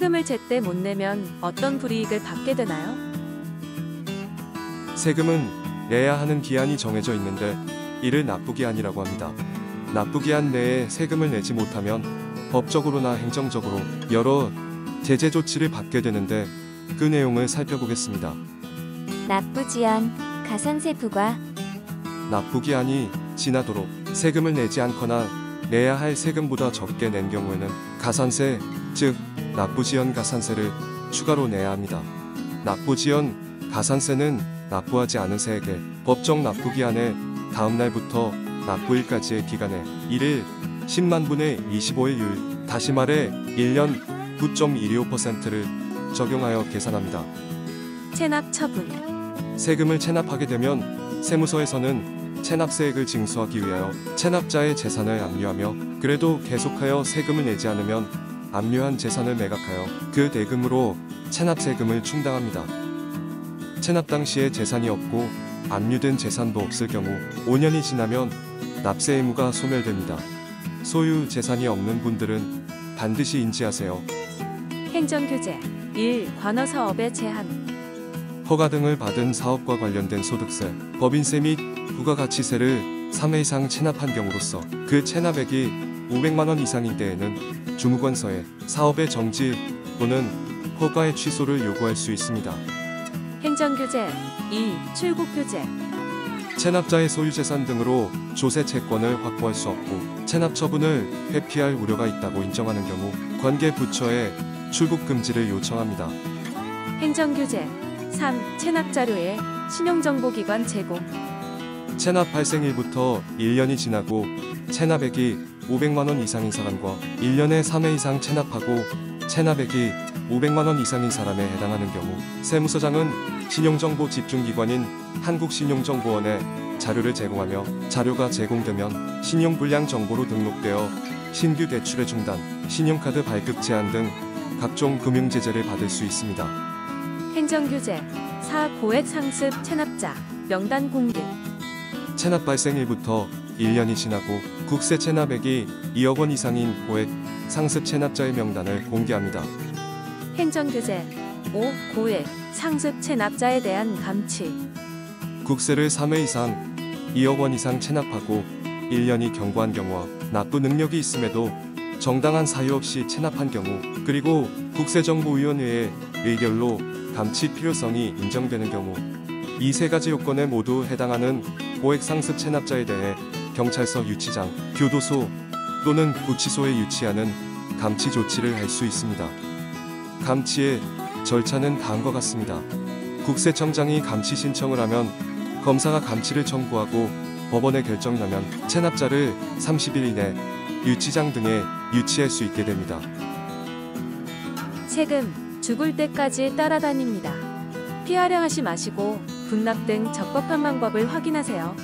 세금을 제때 못 내면 어떤 불이익을 받게 되나요? 세금은 내야 하는 기한이 정해져 있는데 이를 납부기한이라고 합니다. 납부기한 내에 세금을 내지 못하면 법적으로나 행정적으로 여러 제재 조치를 받게 되는데 그 내용을 살펴보겠습니다. 납부지연, 가산세 부과. 납부기한이 지나도록 세금을 내지 않거나 내야 할 세금보다 적게 낸 경우에는 가산세, 즉 납부지연 가산세를 추가로 내야 합니다. 납부지연 가산세는 납부하지 않은 세액의 법정 납부기한의 다음 날부터 납부일까지의 기간에 1일 10만 분의 25일율, 다시 말해 1년 9.125%를 적용하여 계산합니다. 체납 처분. 세금을 체납하게 되면 세무서에서는 체납세액을 징수하기 위하여 체납자의 재산을 압류하며 그래도 계속하여 세금을 내지 않으면 압류한 재산을 매각하여 그 대금으로 체납세금을 충당합니다. 체납 당시에 재산이 없고 압류된 재산도 없을 경우 5년이 지나면 납세 의무가 소멸됩니다. 소유 재산이 없는 분들은 반드시 인지하세요. 행정규제. 1. 관어사업의 제한. 허가 등을 받은 사업과 관련된 소득세, 법인세 및 부가가치세를 3회 이상 체납한 경우로서 그 체납액이 500만 원 이상인 때에는 주무관서에 사업의 정지 또는 허가의 취소를 요구할 수 있습니다. 행정규제. 2. 출국규제. 체납자의 소유재산 등으로 조세 채권을 확보할 수 없고 체납 처분을 회피할 우려가 있다고 인정하는 경우 관계 부처에 출국 금지를 요청합니다. 행정규제. 3. 체납자료의 신용정보기관 제공. 체납 발생일부터 1년이 지나고 체납액이 500만 원 이상인 사람과 1년에 3회 이상 체납하고 체납액이 500만 원 이상인 사람에 해당하는 경우 세무서장은 신용정보 집중기관인 한국신용정보원에 자료를 제공하며 자료가 제공되면 신용불량 정보로 등록되어 신규 대출의 중단, 신용카드 발급 제한 등 각종 금융제재를 받을 수 있습니다. 행정규제. 4. 고액 상습 체납자 명단 공개. 체납 발생일부터 1년이 지나고 국세 체납액이 2억 원 이상인 고액 상습 체납자의 명단을 공개합니다. 행정규제. 5. 고액 상습 체납자에 대한 감치. 국세를 3회 이상 2억 원 이상 체납하고 1년이 경과한 경우와 납부 능력이 있음에도 정당한 사유 없이 체납한 경우 그리고 국세정보위원회의 의결로 감치 필요성이 인정되는 경우 이 세 가지 요건에 모두 해당하는 고액 상습 체납자에 대해 경찰서 유치장, 교도소 또는 구치소에 유치하는 감치 조치를 할 수 있습니다. 감치의 절차는 다음과 같습니다. 국세청장이 감치 신청을 하면 검사가 감치를 청구하고 법원의 결정이 나면 체납자를 30일 이내 유치장 등에 유치할 수 있게 됩니다. 세금 죽을 때까지 따라다닙니다. 피하려 하지 마시고 분납 등 적법한 방법을 확인하세요.